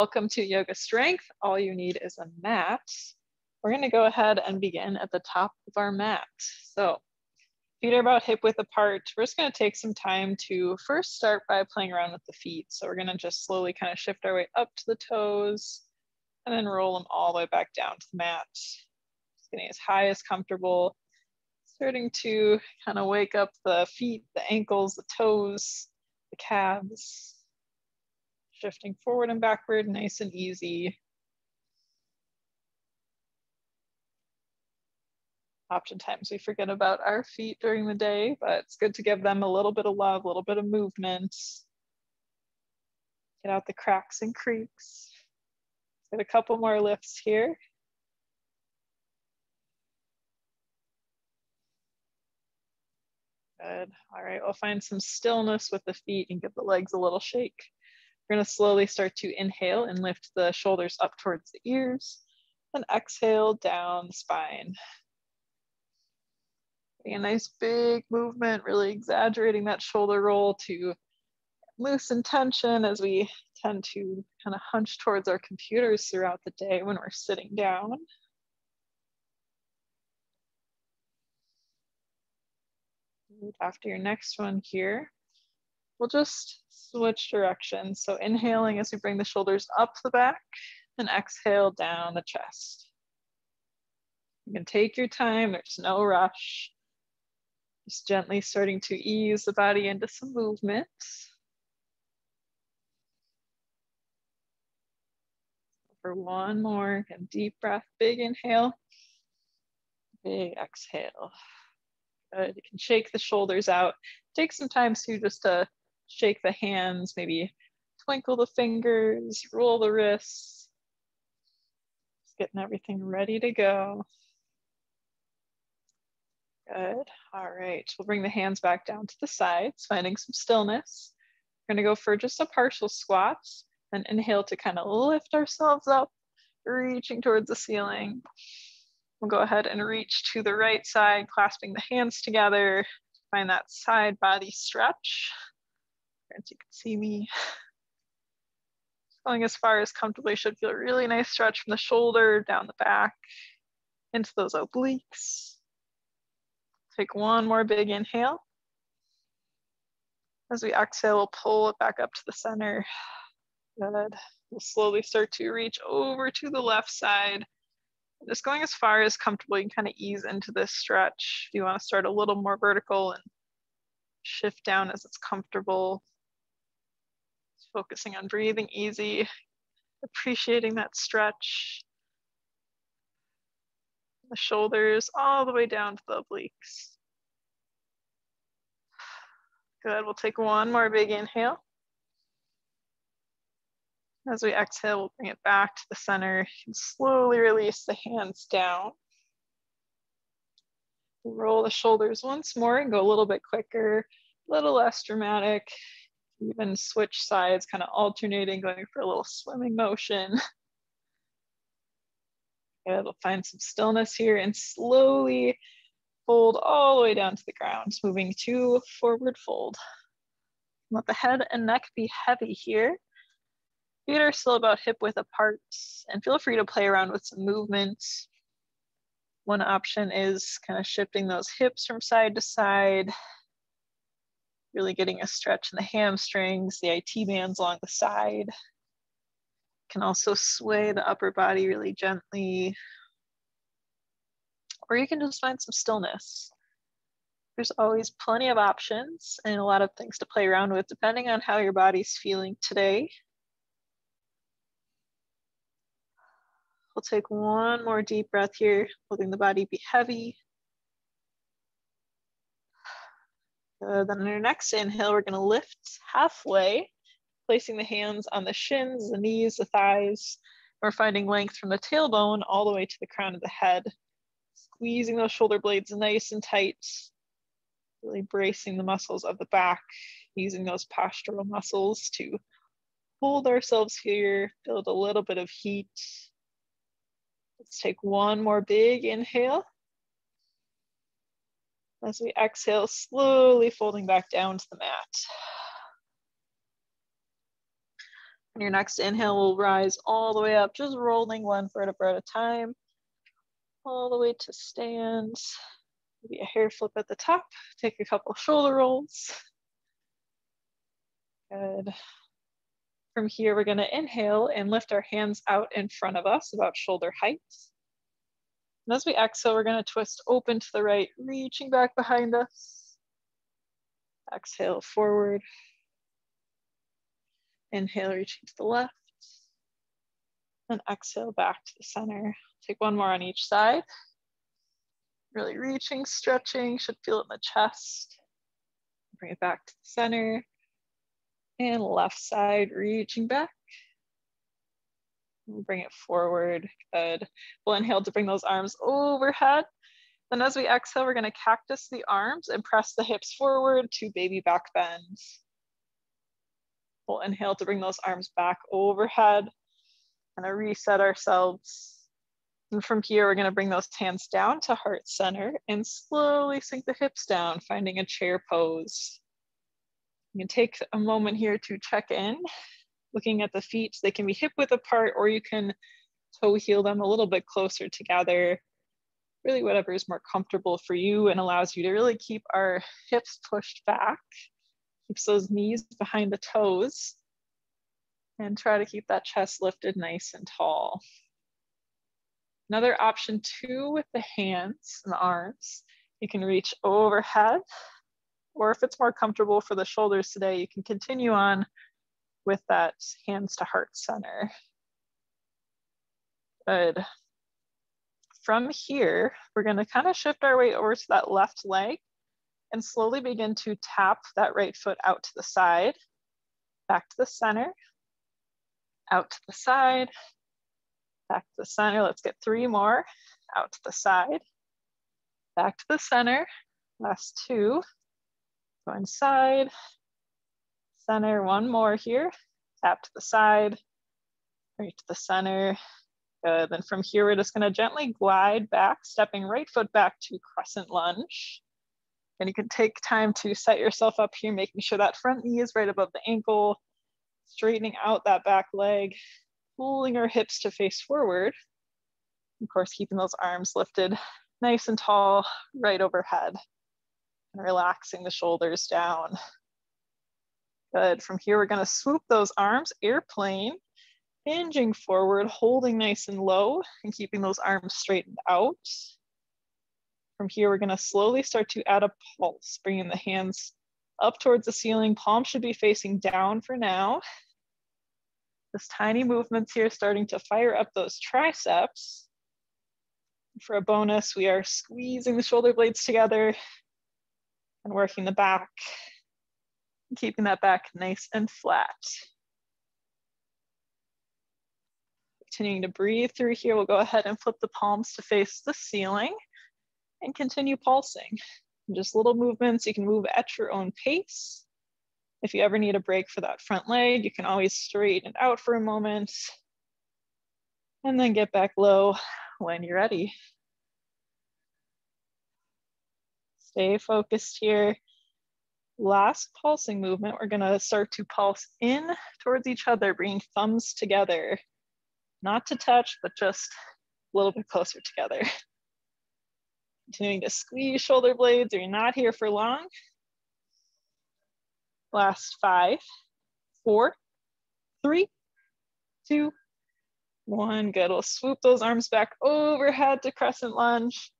Welcome to Yoga Strength. All you need is a mat. We're going to go ahead and begin at the top of our mat. So feet are about hip width apart. We're just going to take some time to first start by playing around with the feet. So we're going to just slowly kind of shift our way up to the toes and then roll them all the way back down to the mat. Just getting as high as comfortable. Starting to kind of wake up the feet, the ankles, the toes, the calves. Shifting forward and backward, nice and easy. Oftentimes we forget about our feet during the day, but it's good to give them a little bit of love, a little bit of movement. Get out the cracks and creaks. Let's get a couple more lifts here. Good. All right, we'll find some stillness with the feet and give the legs a little shake. We're going to slowly start to inhale and lift the shoulders up towards the ears, and exhale down the spine. Getting a nice big movement, really exaggerating that shoulder roll to loosen tension as we tend to kind of hunch towards our computers throughout the day when we're sitting down. After your next one here, we'll just switch directions. So inhaling as we bring the shoulders up the back and exhale down the chest. You can take your time, there's no rush. Just gently starting to ease the body into some movement. For one more, and deep breath, big inhale, big exhale. Good, you can shake the shoulders out. Take some time too just to shake the hands, maybe twinkle the fingers, roll the wrists. Just getting everything ready to go. Good, all right. We'll bring the hands back down to the sides, finding some stillness. We're gonna go for just a partial squat and inhale to kind of lift ourselves up, reaching towards the ceiling. We'll go ahead and reach to the right side, clasping the hands together. Find that side body stretch. As you can see me going as far as comfortably. Should feel a really nice stretch from the shoulder, down the back, into those obliques. Take one more big inhale. As we exhale, we'll pull it back up to the center. Good. We'll slowly start to reach over to the left side. Just going as far as comfortable, you can kind of ease into this stretch. If you want to start a little more vertical and shift down as it's comfortable. Just focusing on breathing easy, appreciating that stretch. The shoulders all the way down to the obliques. Good, we'll take one more big inhale. As we exhale, we'll bring it back to the center and slowly release the hands down. Roll the shoulders once more and go a little bit quicker, a little less dramatic. Even switch sides, kind of alternating, going for a little swimming motion. Good, we'll find some stillness here and slowly fold all the way down to the ground, moving to forward fold. Let the head and neck be heavy here. Feet are still about hip width apart, and feel free to play around with some movements. One option is kind of shifting those hips from side to side, really getting a stretch in the hamstrings, the IT bands along the side. Can also sway the upper body really gently. Or you can just find some stillness. There's always plenty of options and a lot of things to play around with depending on how your body's feeling today. We'll take one more deep breath here, letting the body be heavy. Then on our next inhale, we're gonna lift halfway, placing the hands on the shins, the knees, the thighs. We're finding length from the tailbone all the way to the crown of the head. Squeezing those shoulder blades nice and tight, really bracing the muscles of the back, using those postural muscles to hold ourselves here, build a little bit of heat. Let's take one more big inhale. As we exhale, slowly folding back down to the mat. On your next inhale, we'll rise all the way up, just rolling one vertebra at a time, all the way to stand. Maybe a hair flip at the top. Take a couple shoulder rolls. Good. From here, we're gonna inhale and lift our hands out in front of us, about shoulder height. And as we exhale, we're gonna twist open to the right, reaching back behind us. Exhale, forward. Inhale, reaching to the left. And exhale, back to the center. Take one more on each side. Really reaching, stretching, should feel it in the chest. Bring it back to the center. And left side, reaching back. We'll bring it forward, good. We'll inhale to bring those arms overhead. Then as we exhale, we're gonna cactus the arms and press the hips forward to baby back bend. We'll inhale to bring those arms back overhead and reset ourselves. And from here, we're gonna bring those hands down to heart center and slowly sink the hips down, finding a chair pose. You can take a moment here to check in, looking at the feet. They can be hip width apart, or you can toe heel them a little bit closer together. Really whatever is more comfortable for you and allows you to really keep our hips pushed back, keeps those knees behind the toes, and try to keep that chest lifted nice and tall. Another option too with the hands and the arms, you can reach overhead, or if it's more comfortable for the shoulders today, you can continue on with that hands to heart center. Good. From here, we're gonna kind of shift our weight over to that left leg and slowly begin to tap that right foot out to the side, back to the center, out to the side, back to the center. Let's get 3 more. Out to the side, back to the center. Last 2. Go inside, center. 1 more here. Tap to the side, right to the center. Good. Then from here, we're just gonna gently glide back, stepping right foot back to crescent lunge. And you can take time to set yourself up here, making sure that front knee is right above the ankle, straightening out that back leg, pulling our hips to face forward. Of course, keeping those arms lifted nice and tall right overhead and relaxing the shoulders down. Good. From here, we're gonna swoop those arms, airplane, hinging forward, holding nice and low and keeping those arms straightened out. From here, we're gonna slowly start to add a pulse, bringing the hands up towards the ceiling. Palms should be facing down for now. This tiny movements here starting to fire up those triceps. For a bonus, we are squeezing the shoulder blades together and working the back, keeping that back nice and flat. Continuing to breathe through here, we'll go ahead and flip the palms to face the ceiling and continue pulsing. Just little movements, you can move at your own pace. If you ever need a break for that front leg, you can always straighten it out for a moment and then get back low when you're ready. Stay focused here. Last pulsing movement, we're gonna start to pulse in towards each other, bringing thumbs together. Not to touch, but just a little bit closer together. Continuing to squeeze shoulder blades, or you're not here for long. Last 5, 4, 3, 2, 1. Good. We'll swoop those arms back overhead to crescent lunge.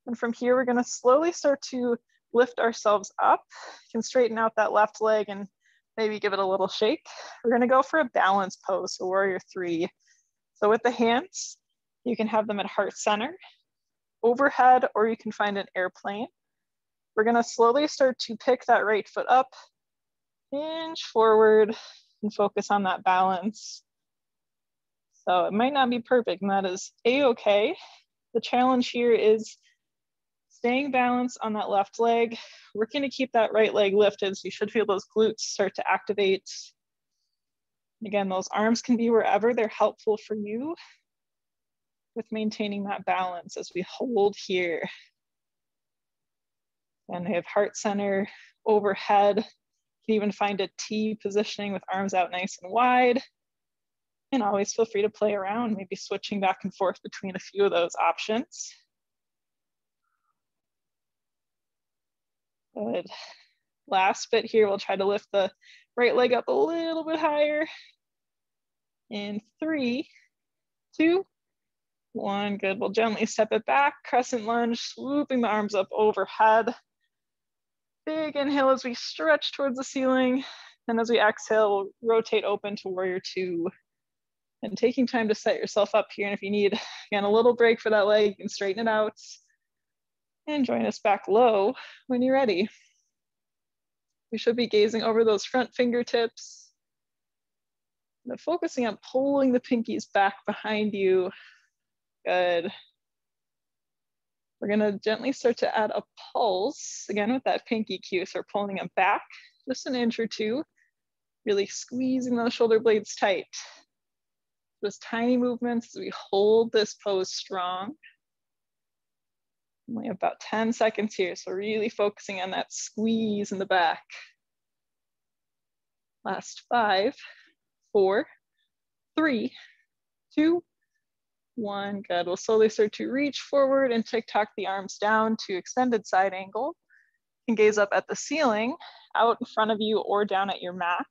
And from here, we're gonna slowly start to lift ourselves up. You can straighten out that left leg and maybe give it a little shake. We're gonna go for a balance pose, so warrior 3. So with the hands, you can have them at heart center, overhead, or you can find an airplane. We're gonna slowly start to pick that right foot up, hinge forward, and focus on that balance. So it might not be perfect, and that is a-okay. The challenge here is staying balanced on that left leg, working to keep that right leg lifted, so you should feel those glutes start to activate. Again, those arms can be wherever they're helpful for you with maintaining that balance as we hold here. And we have heart center, overhead. You can even find a T positioning with arms out nice and wide. And always feel free to play around, maybe switching back and forth between a few of those options. Good. Last bit here, we'll try to lift the right leg up a little bit higher. In 3, 2, 1. Good. We'll gently step it back, crescent lunge, swooping the arms up overhead. Big inhale as we stretch towards the ceiling. And as we exhale, we'll rotate open to warrior 2. And taking time to set yourself up here. And if you need, again, a little break for that leg, you can straighten it out. And join us back low when you're ready. We should be gazing over those front fingertips. And focusing on pulling the pinkies back behind you. Good. We're gonna gently start to add a pulse, again with that pinky cue. So we're pulling them back just an inch or two, really squeezing those shoulder blades tight. Just tiny movements as we hold this pose strong. Only about 10 seconds here, so really focusing on that squeeze in the back. Last 5, 4, 3, 2, 1. Good. We'll slowly start to reach forward and tick-tock the arms down to extended side angle. You can gaze up at the ceiling, out in front of you or down at your mat.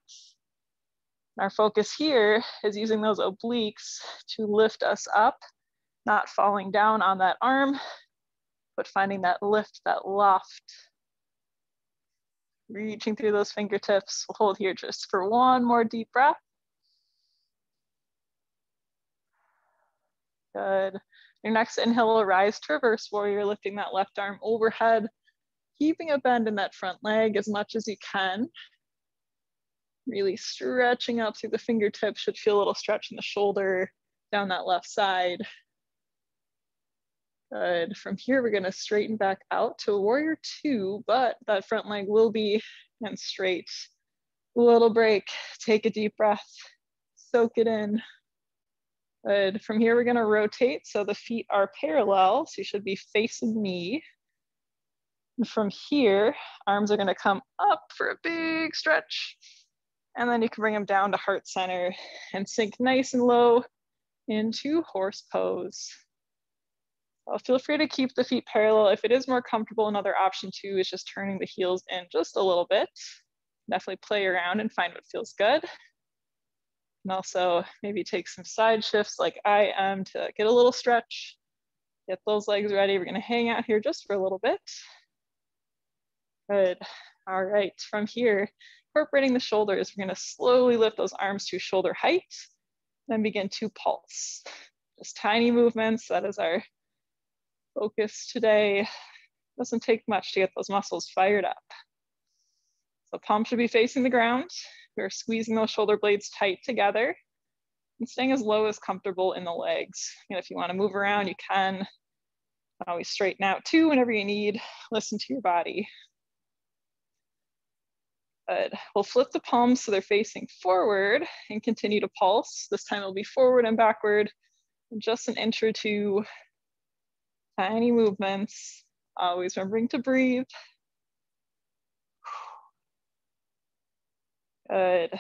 Our focus here is using those obliques to lift us up, not falling down on that arm, but finding that lift, that loft. Reaching through those fingertips. We'll hold here just for one more deep breath. Good. Your next inhale will rise to reverse warrior, lifting that left arm overhead, keeping a bend in that front leg as much as you can. Really stretching out through the fingertips. Should feel a little stretch in the shoulder, down that left side. Good. From here, we're gonna straighten back out to warrior 2, but that front leg will be and straight. A little break, take a deep breath, soak it in. Good. From here, we're gonna rotate so the feet are parallel, so you should be facing me. And from here, arms are gonna come up for a big stretch. And then you can bring them down to heart center and sink nice and low into horse pose. So feel free to keep the feet parallel. If it is more comfortable, another option too is just turning the heels in just a little bit. Definitely play around and find what feels good. And also maybe take some side shifts like I am to get a little stretch. Get those legs ready. We're gonna hang out here just for a little bit. Good. All right, from here, incorporating the shoulders, we're gonna slowly lift those arms to shoulder height, then begin to pulse. Just tiny movements, that is our focus today. Doesn't take much to get those muscles fired up. So palm should be facing the ground. We're squeezing those shoulder blades tight together and staying as low as comfortable in the legs. And if you wanna move around, you can. Always straighten out too whenever you need. Listen to your body. Good. We'll flip the palms so they're facing forward and continue to pulse. This time it'll be forward and backward, just an inch or two. Tiny movements, always remembering to breathe. Good.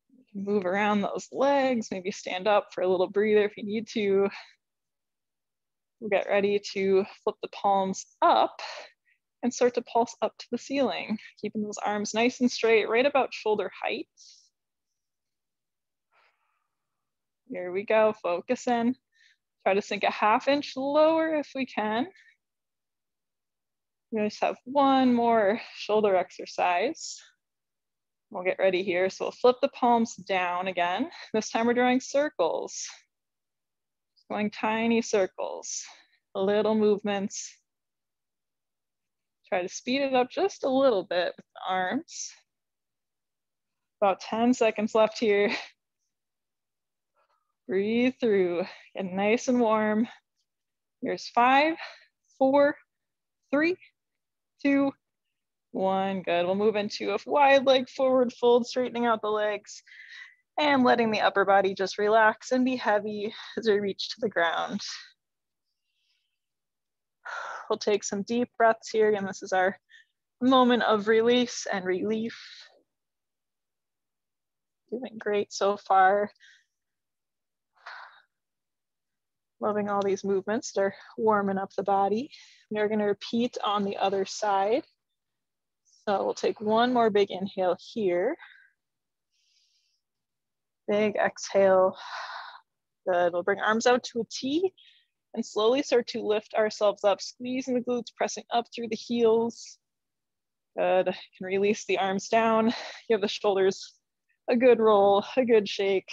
You can move around those legs, maybe stand up for a little breather if you need to. We'll get ready to flip the palms up and start to pulse up to the ceiling, keeping those arms nice and straight, right about shoulder height. Here we go, focus in. Try to sink a ½ inch lower if we can. We just have one more shoulder exercise. We'll get ready here. So we'll flip the palms down again. This time we're drawing circles. Just going tiny circles, little movements. Try to speed it up just a little bit with the arms. About 10 seconds left here. Breathe through, get nice and warm. Here's 5, 4, 3, 2, 1. Good. We'll move into a wide leg forward fold, straightening out the legs and letting the upper body just relax and be heavy as we reach to the ground. We'll take some deep breaths here. Again, this is our moment of release and relief. Doing great so far. Loving all these movements. They're warming up the body. We're going to repeat on the other side. So we'll take one more big inhale here. Big exhale. Good. We'll bring arms out to a T and slowly start to lift ourselves up, squeezing the glutes, pressing up through the heels. Good. You can release the arms down. Give the shoulders a good roll, a good shake.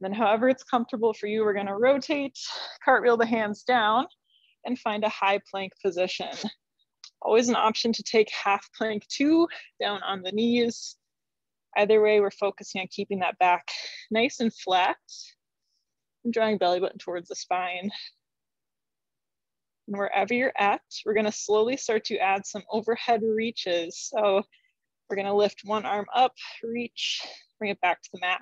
Then however it's comfortable for you, we're going to rotate, cartwheel the hands down, and find a high plank position. Always an option to take half plank 2 down on the knees. Either way, we're focusing on keeping that back nice and flat and drawing belly button towards the spine. And wherever you're at, we're going to slowly start to add some overhead reaches. So we're going to lift one arm up, reach, bring it back to the mat.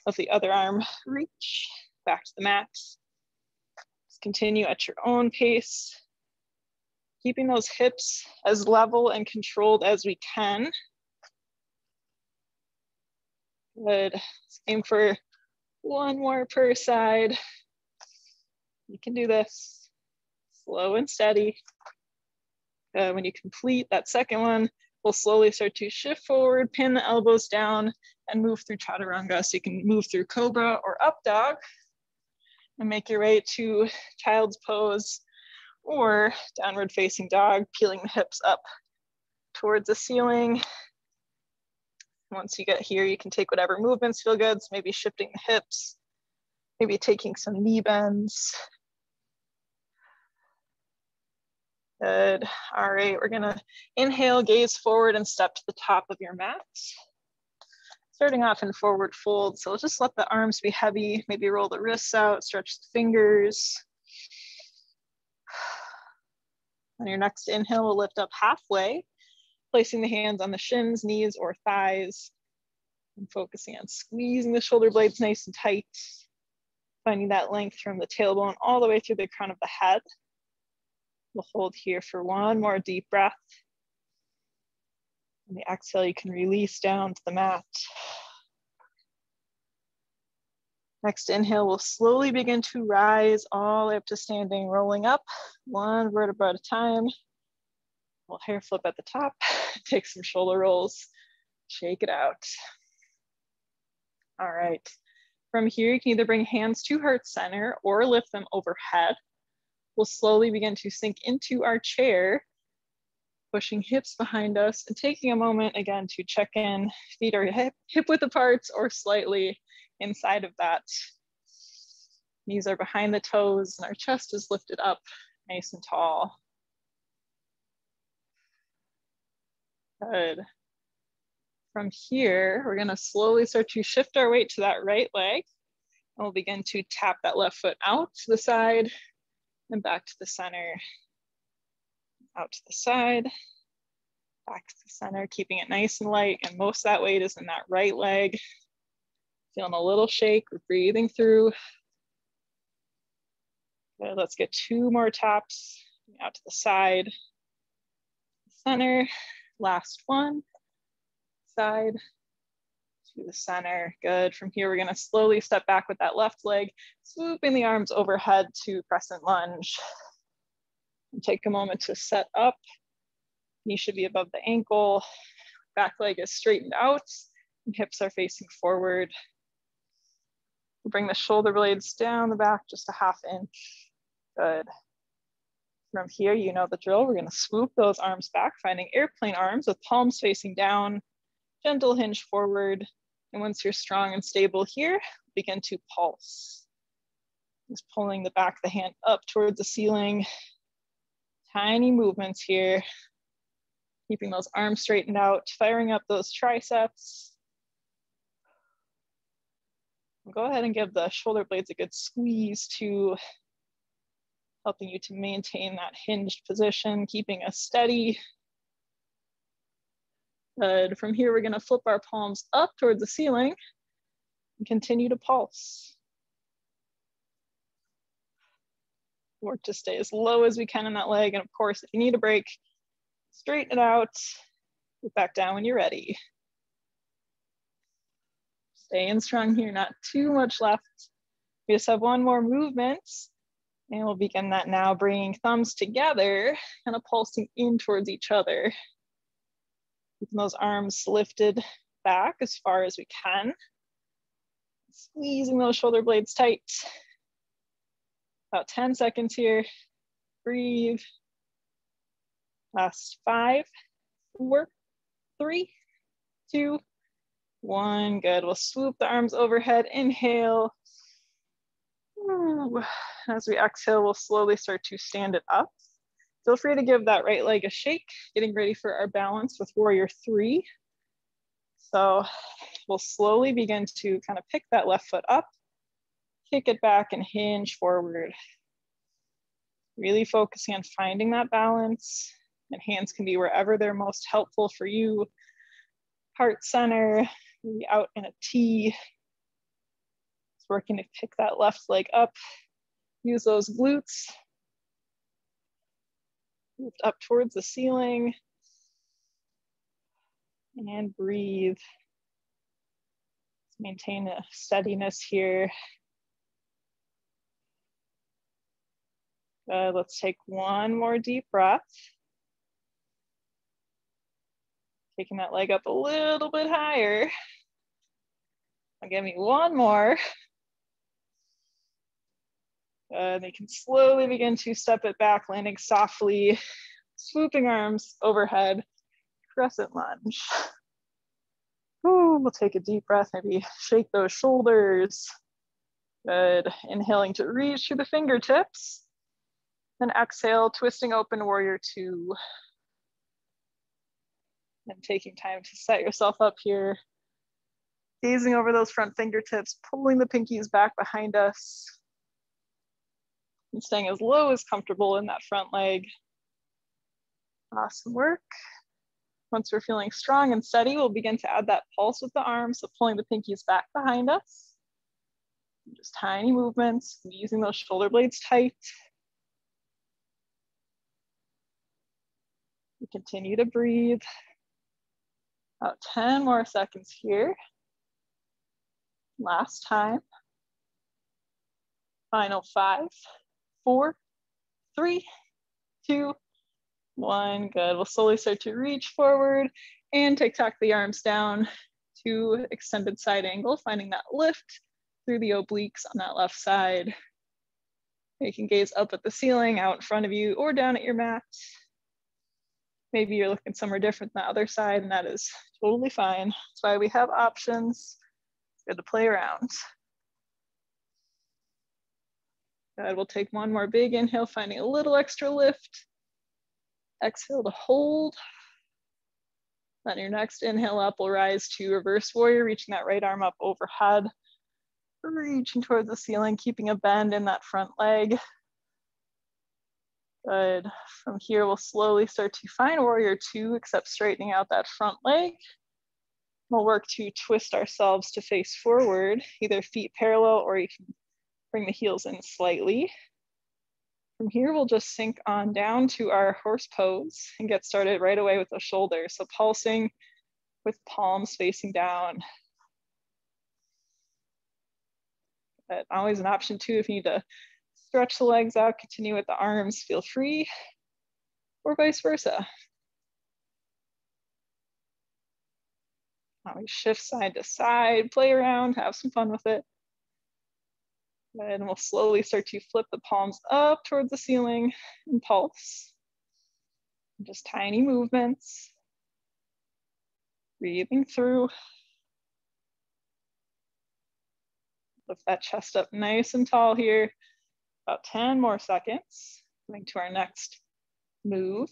Lift the other arm, reach, back to the mat. Just continue at your own pace, keeping those hips as level and controlled as we can. Good. Let's aim for one more per side. You can do this. Slow and steady. When you complete that second one, we'll slowly start to shift forward, pin the elbows down, and move through chaturanga. So you can move through cobra or up dog and make your way to child's pose or downward facing dog, peeling the hips up towards the ceiling. Once you get here, you can take whatever movements feel good. So maybe shifting the hips, maybe taking some knee bends. Good. All right, we're gonna inhale, gaze forward, and step to the top of your mat. Starting off in forward fold, so just let the arms be heavy, maybe roll the wrists out, stretch the fingers. On your next inhale, we'll lift up halfway, placing the hands on the shins, knees, or thighs, and focusing on squeezing the shoulder blades nice and tight, finding that length from the tailbone all the way through the crown of the head. We'll hold here for one more deep breath. On the exhale, you can release down to the mat. Next inhale, we'll slowly begin to rise all the way up to standing, rolling up one vertebra at a time. We'll hair flip at the top, take some shoulder rolls, shake it out. All right, from here, you can either bring hands to heart center or lift them overhead. We'll slowly begin to sink into our chair, pushing hips behind us and taking a moment again to check in. Feet are hip width apart or slightly inside of that. Knees are behind the toes and our chest is lifted up nice and tall. Good. From here, we're gonna slowly start to shift our weight to that right leg. And we'll begin to tap that left foot out to the side and back to the center. Out to the side, back to the center, keeping it nice and light. And most of that weight is in that right leg. Feeling a little shake, we're breathing through. Good, let's get 2 more taps. Out to the side, center, last one. Side to the center. Good. From here, we're going to slowly step back with that left leg, swooping the arms overhead to crescent lunge. And take a moment to set up. Knee should be above the ankle. Back leg is straightened out and hips are facing forward. We'll bring the shoulder blades down the back just a ½ inch. Good. From here, you know the drill. We're going to swoop those arms back, finding airplane arms with palms facing down. Gentle hinge forward. And once you're strong and stable here, begin to pulse. Just pulling the back of the hand up towards the ceiling. Tiny movements here. Keeping those arms straightened out, firing up those triceps. Go ahead and give the shoulder blades a good squeeze to helping you to maintain that hinged position, keeping us steady. Good. From here, we're going to flip our palms up towards the ceiling and continue to pulse. Work to stay as low as we can in that leg. And of course, if you need a break, straighten it out, get back down when you're ready. Staying strong here, not too much left. We just have one more movement. And we'll begin that now, bringing thumbs together and pulsing in towards each other. Keeping those arms lifted back as far as we can. Squeezing those shoulder blades tight. About 10 seconds here. Breathe. Last 5, 4, 3, 2, 1. Good. We'll swoop the arms overhead. Inhale. As we exhale, we'll slowly start to stand it up. Feel free to give that right leg a shake, getting ready for our balance with Warrior 3. So we'll slowly begin to kind of pick that left foot up, kick it back and hinge forward. Really focusing on finding that balance, and hands can be wherever they're most helpful for you. Heart center, maybe out in a T. It's working to pick that left leg up. Use those glutes. Lift up towards the ceiling. And breathe. Maintain a steadiness here. Let's take one more deep breath. Taking that leg up a little bit higher. Give me one more. They can slowly begin to step it back, landing softly, swooping arms overhead, crescent lunge. Ooh, we'll take a deep breath, maybe shake those shoulders. Good, inhaling to reach through the fingertips. Then exhale, twisting open Warrior 2. And taking time to set yourself up here. Gazing over those front fingertips, pulling the pinkies back behind us. And staying as low as comfortable in that front leg. Awesome work. Once we're feeling strong and steady, we'll begin to add that pulse with the arms, so pulling the pinkies back behind us. Just tiny movements, using those shoulder blades tight. We continue to breathe. About 10 more seconds here. Last time. Final 5, 4, 3, 2, 1. Good. We'll slowly start to reach forward and tuck the arms down to extended side angle, finding that lift through the obliques on that left side. You can gaze up at the ceiling, out in front of you, or down at your mat. Maybe you're looking somewhere different than the other side, and that is totally fine. That's why we have options. It's good to play around. Good. We'll take one more big inhale, finding a little extra lift. Exhale to hold. Then your next inhale up will rise to reverse warrior, reaching that right arm up overhead. Reaching towards the ceiling, keeping a bend in that front leg. Good. From here, we'll slowly start to find Warrior 2, except straightening out that front leg. We'll work to twist ourselves to face forward, either feet parallel, or you can bring the heels in slightly. From here, we'll just sink on down to our horse pose and get started right away with the shoulders. So pulsing with palms facing down. But always an option too, if you need to stretch the legs out, continue with the arms, feel free, or vice versa. Now we shift side to side, play around, have some fun with it. And we'll slowly start to flip the palms up towards the ceiling and pulse. Just tiny movements. Breathing through. Lift that chest up nice and tall here. About 10 more seconds. Going to our next move.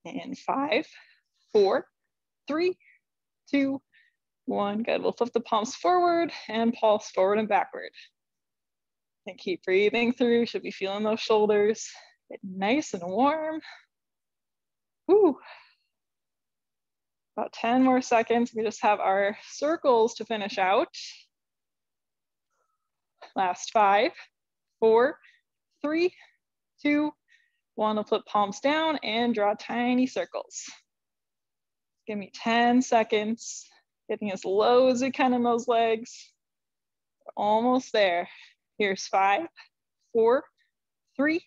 And 5, 4, 3, 2, 1. Good. We'll flip the palms forward and pulse forward and backward. And keep breathing through. Should be feeling those shoulders get nice and warm. Woo. About 10 more seconds. We just have our circles to finish out. Last 5, 4, 3, 2, 1. We'll flip palms down and draw tiny circles. Give me 10 seconds. Getting as low as we can in those legs. Almost there. Here's 5, 4, 3,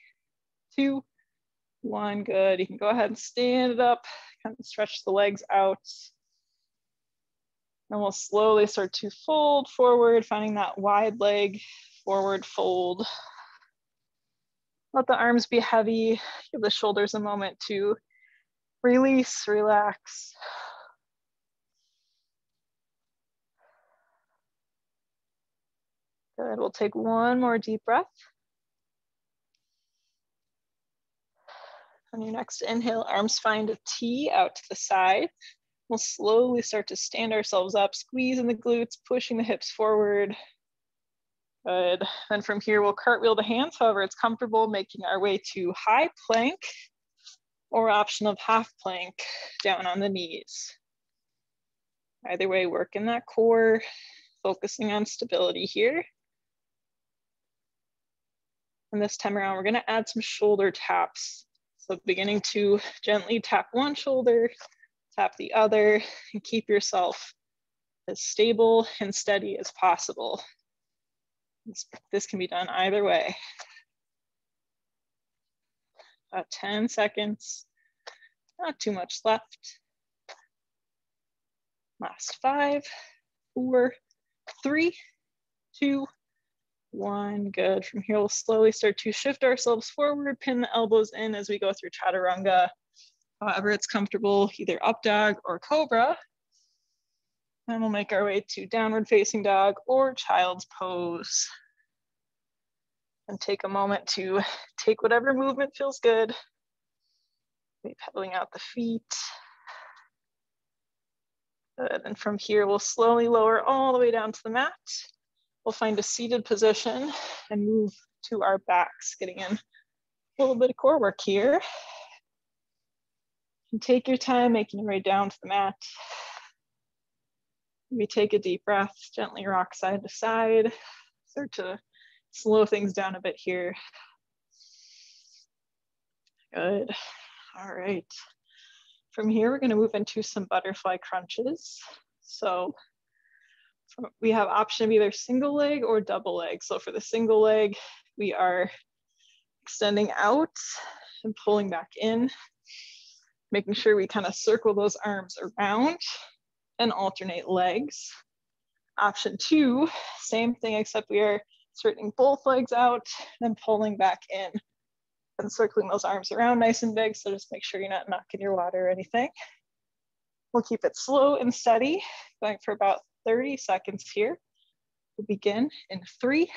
2, 1. Good. You can go ahead and stand it up, kind of stretch the legs out. And we'll slowly start to fold forward, finding that wide leg, forward fold. Let the arms be heavy. Give the shoulders a moment to release, relax. Good, we'll take one more deep breath. On your next inhale, arms find a T out to the side. We'll slowly start to stand ourselves up, squeezing the glutes, pushing the hips forward. Good. Then from here, we'll cartwheel the hands, however it's comfortable, making our way to high plank or option of half plank down on the knees. Either way, work in that core, focusing on stability here. And this time around, we're gonna add some shoulder taps. So beginning to gently tap one shoulder, tap the other, and keep yourself as stable and steady as possible. This can be done either way. About 10 seconds, not too much left. Last 5, 4, 3, 2, 1. Good. From here, we'll slowly start to shift ourselves forward, pin the elbows in as we go through chaturanga. However it's comfortable, either up dog or cobra. And we'll make our way to downward facing dog or child's pose. And take a moment to take whatever movement feels good. Maybe pedaling out the feet. Good. And from here, we'll slowly lower all the way down to the mat. We'll find a seated position and move to our backs, getting in a little bit of core work here. And take your time, making your way down to the mat. Maybe take a deep breath, gently rock side to side. Start to slow things down a bit here. Good. All right. From here, we're going to move into some butterfly crunches. So we have option of either single leg or double leg. So for the single leg, we are extending out and pulling back in, making sure we kind of circle those arms around and alternate legs. Option 2, same thing, except we are straightening both legs out and pulling back in and circling those arms around nice and big. So just make sure you're not knocking your water or anything. We'll keep it slow and steady, going for about 30 seconds here. We'll begin in 3,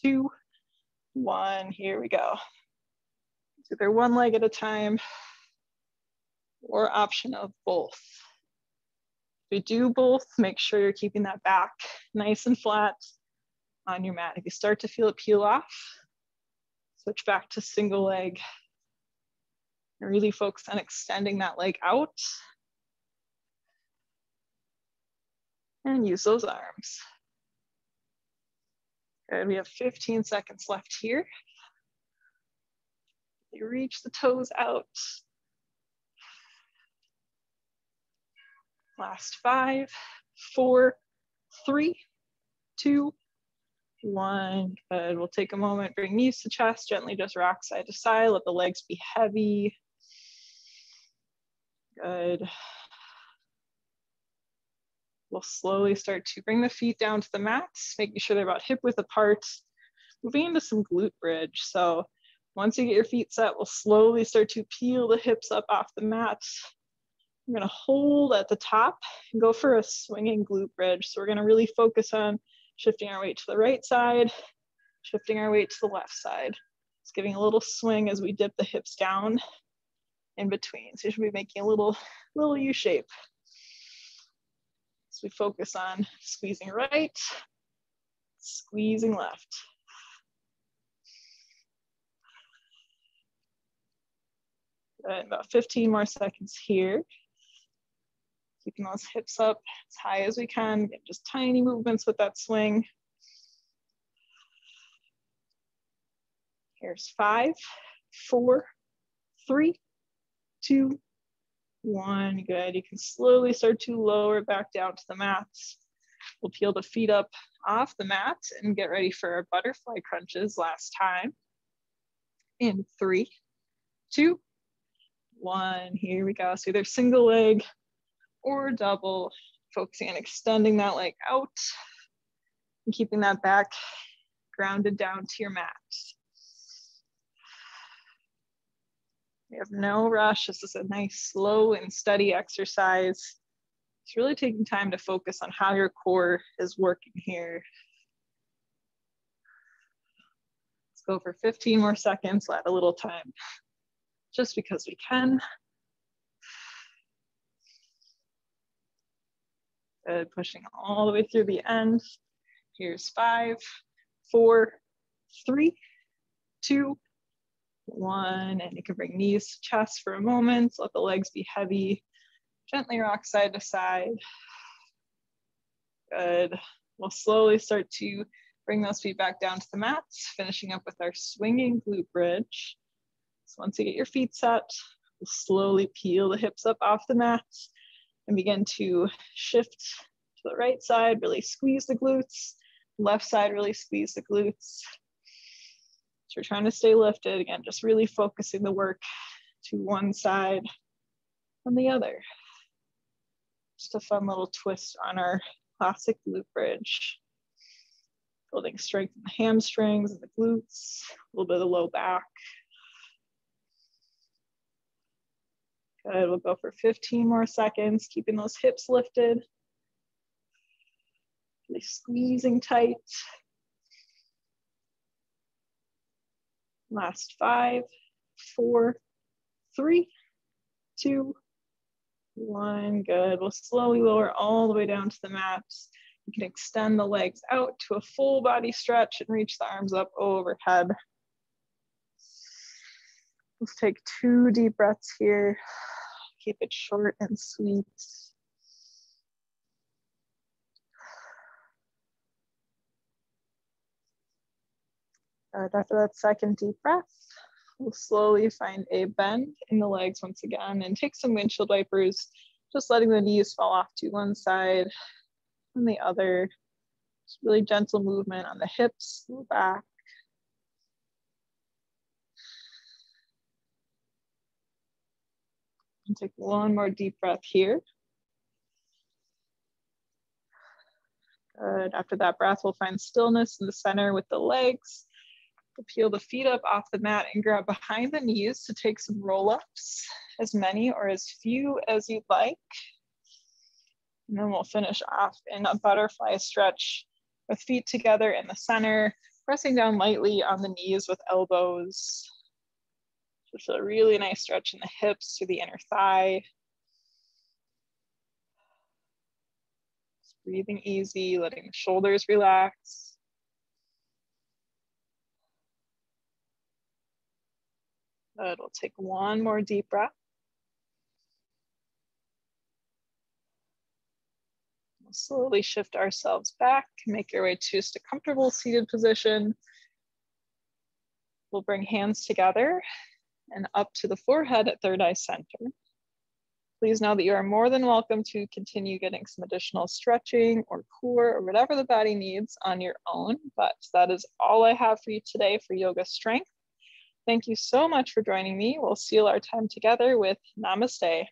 2, 1. Here we go. It's either one leg at a time or option of both. If you do both, make sure you're keeping that back nice and flat on your mat. If you start to feel it peel off, switch back to single leg and really focus on extending that leg out and use those arms. Good, we have 15 seconds left here. You reach the toes out. Last 5, 4, 3, 2, 1. Good. We'll take a moment, bring knees to chest, gently just rock side to side, let the legs be heavy. Good. We'll slowly start to bring the feet down to the mat, making sure they're about hip width apart, moving into some glute bridge. So once you get your feet set, we'll slowly start to peel the hips up off the mat. We're gonna hold at the top and go for a swinging glute bridge. So we're gonna really focus on shifting our weight to the right side, shifting our weight to the left side. It's giving a little swing as we dip the hips down in between. So you should be making a little U shape. So we focus on squeezing right, squeezing left. Good, about 15 more seconds here. Keeping those hips up as high as we can, get just tiny movements with that swing. Here's 5, 4, 3, 2, 1, good. You can slowly start to lower back down to the mat. We'll peel the feet up off the mat and get ready for our butterfly crunches last time. In 3, 2, 1, here we go. So either single leg or double, focusing on extending that leg out and keeping that back grounded down to your mat. We have no rush. This is a nice, slow and steady exercise. It's really taking time to focus on how your core is working here. Let's go for 15 more seconds, let a little time, just because we can. Good, pushing all the way through the end. Here's 5, 4, 3, 2, 1, and you can bring knees to chest for a moment. Let the legs be heavy. Gently rock side to side. Good. We'll slowly start to bring those feet back down to the mats, finishing up with our swinging glute bridge. So once you get your feet set, we'll slowly peel the hips up off the mats and begin to shift to the right side, really squeeze the glutes. Left side, really squeeze the glutes. So we're trying to stay lifted. Again, just really focusing the work to one side and the other. Just a fun little twist on our classic glute bridge. Building strength in the hamstrings and the glutes, a little bit of the low back. Good, we'll go for 15 more seconds, keeping those hips lifted. Really squeezing tight. Last 5, 4, 3, 2, 1. Good. We'll slowly lower all the way down to the mat. You can extend the legs out to a full body stretch and reach the arms up overhead. Let's take 2 deep breaths here. Keep it short and sweet. After that second deep breath, we'll slowly find a bend in the legs once again and take some windshield wipers, just letting the knees fall off to one side and the other. Just really gentle movement on the hips, the back. And take 1 more deep breath here. Good. After that breath, we'll find stillness in the center with the legs. We'll peel the feet up off the mat and grab behind the knees to take some roll-ups, as many or as few as you'd like. And then we'll finish off in a butterfly stretch with feet together in the center, pressing down lightly on the knees with elbows. Just a really nice stretch in the hips to the inner thigh. Just breathing easy, letting the shoulders relax. Good, we'll take 1 more deep breath. We'll slowly shift ourselves back, make your way to just a comfortable seated position. We'll bring hands together and up to the forehead at third eye center. Please know that you are more than welcome to continue getting some additional stretching or core or whatever the body needs on your own, but that is all I have for you today for yoga strength. Thank you so much for joining me. We'll seal our time together with Namaste.